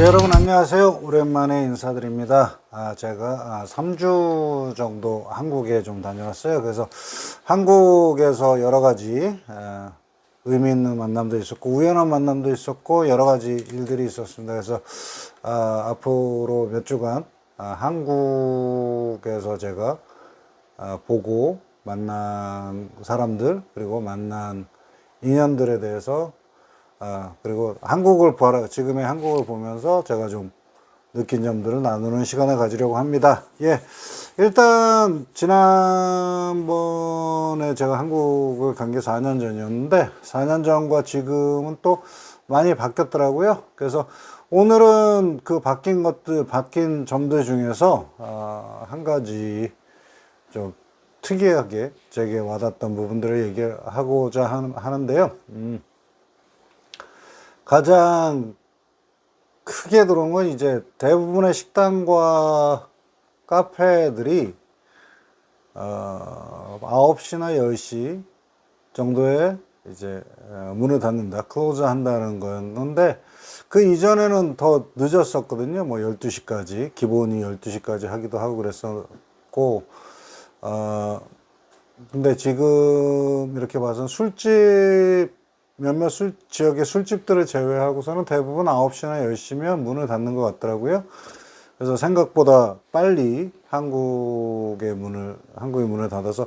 네, 여러분 안녕하세요. 오랜만에 인사드립니다. 제가 3주 정도 한국에 좀 다녀왔어요. 그래서 한국에서 여러 가지 의미 있는 만남도 있었고 우연한 만남도 있었고 여러 가지 일들이 있었습니다. 그래서 앞으로 몇 주간 한국에서 제가 보고 만난 사람들 그리고 만난 인연들에 대해서 그리고 지금의 한국을 보면서 제가 좀 느낀 점들을 나누는 시간을 가지려고 합니다. 예. 일단, 지난번에 제가 한국을 간 게 4년 전이었는데, 4년 전과 지금은 또 많이 바뀌었더라고요. 그래서 오늘은 그 바뀐 점들 중에서, 한 가지 좀 특이하게 제게 와닿았던 부분들을 얘기하고자 하는데요. 가장 크게 들어온 건 이제 대부분의 식당과 카페들이 9시나 10시 정도에 이제 문을 닫는다, 클로즈 한다는 거였는데 그 이전에는 더 늦었었거든요. 뭐 12시까지, 기본이 12시까지 하기도 하고 그랬었고, 근데 지금 이렇게 봐서 몇몇 지역의 술집들을 제외하고서는 대부분 9시나 10시면 문을 닫는 것 같더라고요. 그래서 생각보다 빨리 한국의 문을 닫아서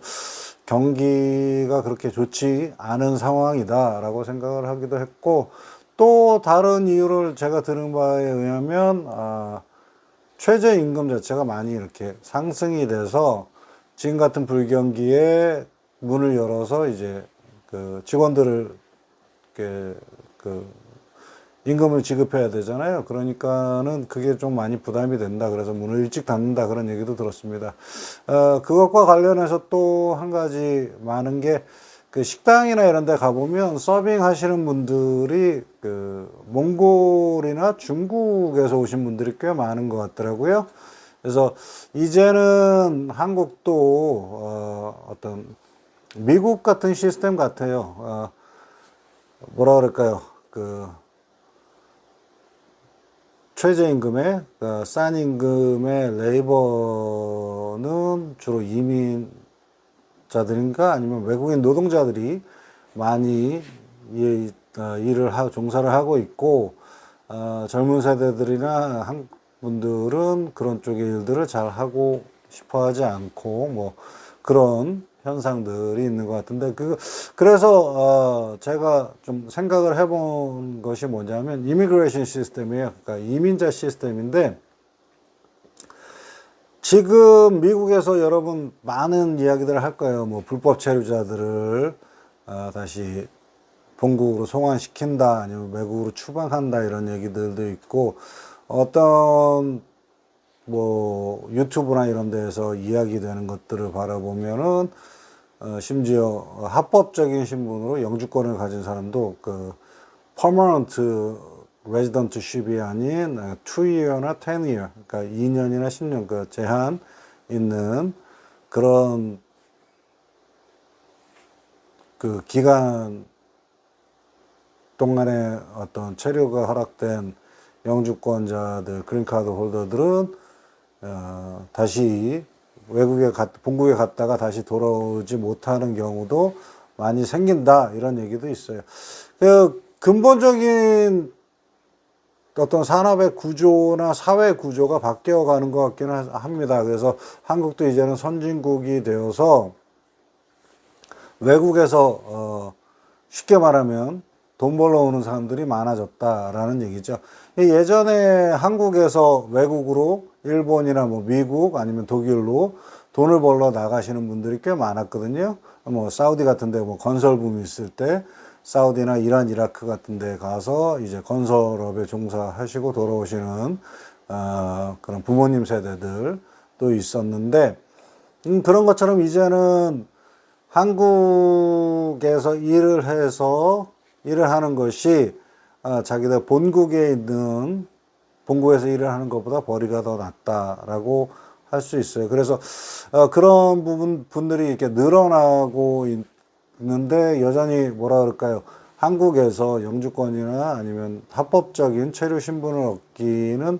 경기가 그렇게 좋지 않은 상황이다라고 생각을 하기도 했고, 또 다른 이유를 제가 들은 바에 의하면, 최저임금 자체가 많이 이렇게 상승이 돼서 지금 같은 불경기에 문을 열어서 이제 그 직원들을 그 임금을 지급해야 되잖아요. 그러니까는 그게 좀 많이 부담이 된다. 그래서 문을 일찍 닫는다. 그런 얘기도 들었습니다. 그것과 관련해서 또 한 가지 많은 게 그 식당이나 이런 데 가보면 서빙 하시는 분들이 그 몽골이나 중국에서 오신 분들이 꽤 많은 것 같더라고요. 그래서 이제는 한국도 어떤 미국 같은 시스템 같아요. 뭐라 그럴까요? 그 최저임금에 싼 임금의 레이버는 주로 이민자들인가 아니면 외국인 노동자들이 많이 종사를 하고 있고, 젊은 세대들이나 한국 분들은 그런 쪽의 일들을 잘 하고 싶어 하지 않고 뭐 그런 현상들이 있는 것 같은데, 그래서 제가 좀 생각을 해본 것이 뭐냐면 이미그레이션 시스템이에요. 그러니까 이민자 시스템인데, 지금 미국에서 여러분 많은 이야기들을 할 거예요. 뭐 불법 체류자들을 다시 본국으로 송환시킨다, 아니면 외국으로 추방한다, 이런 얘기들도 있고, 어떤 뭐 유튜브나 이런 데에서 이야기되는 것들을 바라보면은 심지어 합법적인 신분으로 영주권을 가진 사람도 그 permanent residentship이 아닌 2year나 10year, 그러니까 2년이나 10년 그 제한 있는 그런 그 기간 동안에 어떤 체류가 허락된 영주권자들, 그린카드 홀더들은 다시 본국에 갔다가 다시 돌아오지 못하는 경우도 많이 생긴다, 이런 얘기도 있어요. 그 근본적인 어떤 산업의 구조나 사회 구조가 바뀌어 가는 것 같기는 합니다. 그래서 한국도 이제는 선진국이 되어서 외국에서 쉽게 말하면 돈 벌러 오는 사람들이 많아졌다라는 얘기죠. 예전에 한국에서 외국으로 일본이나 뭐 미국 아니면 독일로 돈을 벌러 나가시는 분들이 꽤 많았거든요. 뭐 사우디 같은 데 뭐 건설붐이 있을 때 사우디나 이란, 이라크 같은 데 가서 이제 건설업에 종사하시고 돌아오시는 그런 부모님 세대들도 있었는데, 그런 것처럼 이제는 한국에서 일을 하는 것이 자기들 본국에서 일을 하는 것보다 벌이가 더 낫다라고 할 수 있어요. 그래서 그런 분들이 이렇게 늘어나고 있는데, 여전히 뭐라 그럴까요? 한국에서 영주권이나 아니면 합법적인 체류 신분을 얻기는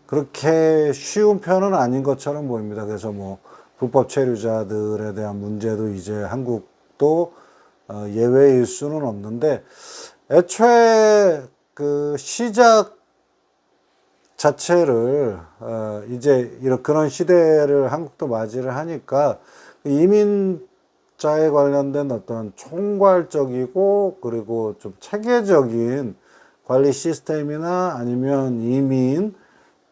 그렇게 쉬운 편은 아닌 것처럼 보입니다. 그래서 뭐 불법 체류자들에 대한 문제도 이제 한국도 예외일 수는 없는데, 애초에 그 시작 자체를 이제 이런 그런 시대를 한국도 맞이를 하니까 이민자에 관련된 어떤 총괄적이고 그리고 좀 체계적인 관리 시스템이나 아니면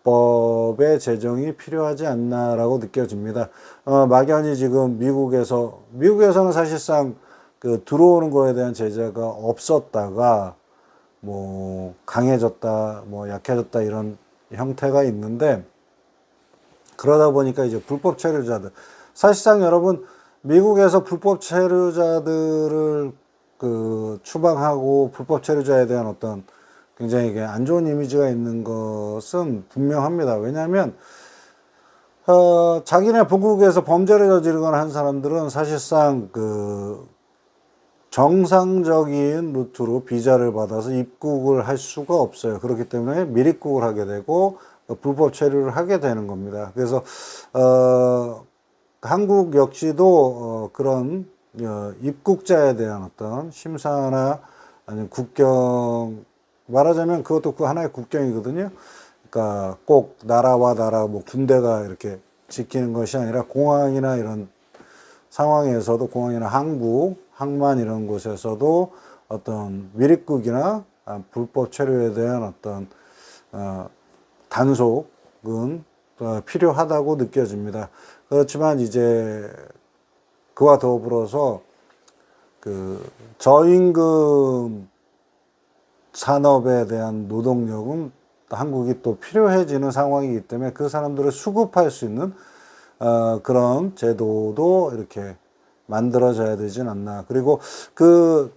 이민법의 제정이 필요하지 않나라고 느껴집니다. 막연히 지금 미국에서는 사실상 그 들어오는 거에 대한 제재가 없었다가 뭐 강해졌다, 뭐 약해졌다 이런 형태가 있는데, 그러다 보니까 이제 불법 체류자들, 사실상 여러분 미국에서 불법 체류자들을 그 추방하고 불법 체류자에 대한 어떤 굉장히 안 좋은 이미지가 있는 것은 분명합니다. 왜냐하면 자기네 본국에서 범죄를 저지르거나 한 사람들은 사실상 그 정상적인 루트로 비자를 받아서 입국을 할 수가 없어요. 그렇기 때문에 밀입국을 하게 되고 불법 체류를 하게 되는 겁니다. 그래서 한국 역시도 그런 입국자에 대한 어떤 심사나 아니면 국경, 말하자면 그것도 그 하나의 국경이거든요. 그러니까 꼭 나라와 나라, 뭐 군대가 이렇게 지키는 것이 아니라 공항이나 이런 상황에서도, 공항이나 항만 이런 곳에서도 어떤 밀입국이나 불법 체류에 대한 어떤 단속은 필요하다고 느껴집니다. 그렇지만 이제 그와 더불어서 그 저임금 산업에 대한 노동력은 한국이 또 필요해지는 상황이기 때문에 그 사람들을 수급할 수 있는 그런 제도도 이렇게 만들어져야 되진 않나. 그리고 그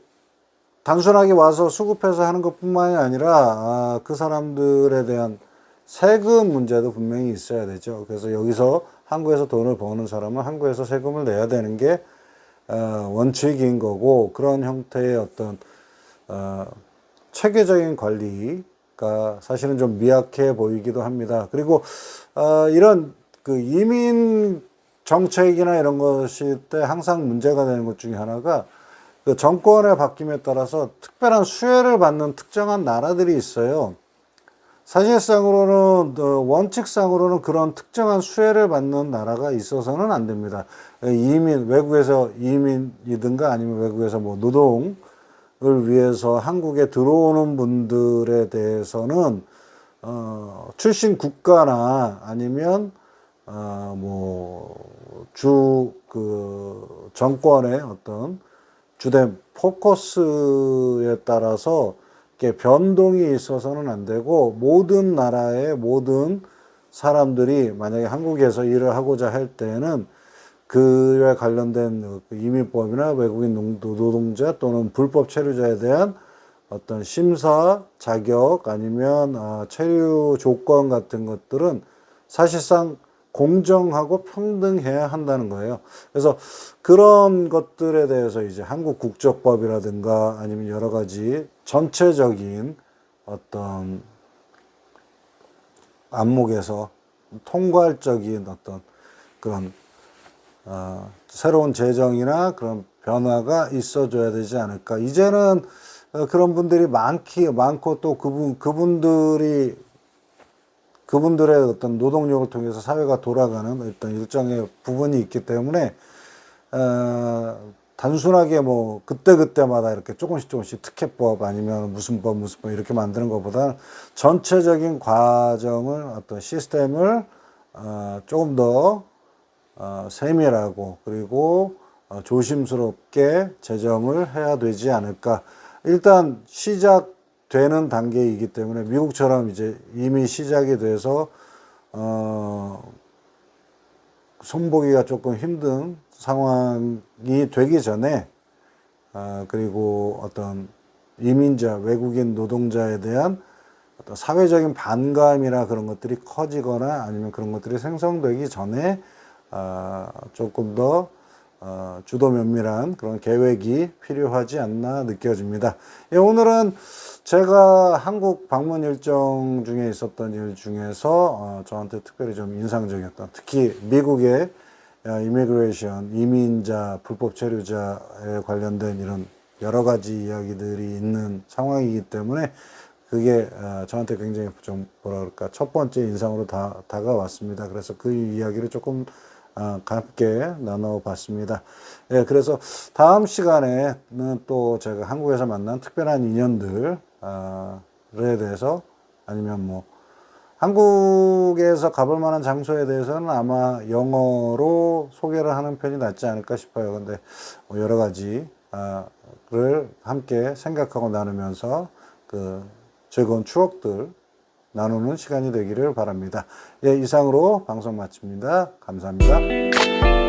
단순하게 와서 수급해서 하는 것뿐만이 아니라 그 사람들에 대한 세금 문제도 분명히 있어야 되죠. 그래서 여기서 한국에서 돈을 버는 사람은 한국에서 세금을 내야 되는 게 원칙인 거고, 그런 형태의 어떤 체계적인 관리가 사실은 좀 미약해 보이기도 합니다. 그리고 이런 그 이민 정책이나 이런 것일 때 항상 문제가 되는 것 중에 하나가, 그 정권의 바뀜에 따라서 특별한 수혜를 받는 특정한 나라들이 있어요. 사실상으로는 원칙상으로는 그런 특정한 수혜를 받는 나라가 있어서는 안 됩니다. 외국에서 이민이든가 아니면 외국에서 뭐 노동을 위해서 한국에 들어오는 분들에 대해서는 출신 국가나 아니면 그 정권의 어떤 주된 포커스에 따라서 이렇게 변동이 있어서는 안 되고, 모든 나라의 모든 사람들이 만약에 한국에서 일을 하고자 할 때는 그에 관련된 이민법이나 외국인 노동자 또는 불법 체류자에 대한 어떤 심사 자격 아니면 체류 조건 같은 것들은 사실상 공정하고 평등해야 한다는 거예요. 그래서 그런 것들에 대해서 이제 한국 국적법이라든가 아니면 여러 가지 전체적인 어떤 안목에서 통괄적인 어떤 그런 새로운 제정이나 그런 변화가 있어줘야 되지 않을까. 이제는 그런 분들이 많고 또 그분들의 어떤 노동력을 통해서 사회가 돌아가는 어떤 일정의 부분이 있기 때문에 단순하게 뭐 그때그때마다 이렇게 조금씩 특혜법 아니면 무슨 법 이렇게 만드는 것보다 전체적인 과정을, 어떤 시스템을 조금 더 세밀하고 그리고 조심스럽게 제정을 해야 되지 않을까. 일단 시작되는 단계이기 때문에 미국처럼 이제 이미 시작이 돼서 손보기가 조금 힘든 상황이 되기 전에 그리고 어떤 이민자, 외국인 노동자에 대한 어떤 사회적인 반감이나 그런 것들이 커지거나 아니면 그런 것들이 생성되기 전에 조금 더 주도 면밀한 그런 계획이 필요하지 않나 느껴집니다. 예, 오늘은 제가 한국 방문 일정 중에 있었던 일 중에서 저한테 특별히 좀 인상적이었던, 특히 미국의 이미그레이션, 이민자, 불법 체류자에 관련된 이런 여러 가지 이야기들이 있는 상황이기 때문에 그게 저한테 굉장히 좀 뭐라 그럴까 첫 번째 인상으로 다가왔습니다. 그래서 그 이야기를 조금 함께 나눠봤습니다. 예, 그래서 다음 시간에는 또 제가 한국에서 만난 특별한 인연들에 대해서 아니면 뭐 한국에서 가볼 만한 장소에 대해서는 아마 영어로 소개를 하는 편이 낫지 않을까 싶어요. 근데 뭐 여러 가지를 함께 생각하고 나누면서 그 즐거운 추억들 나누는 시간이 되기를 바랍니다. 예, 이상으로 방송 마칩니다. 감사합니다.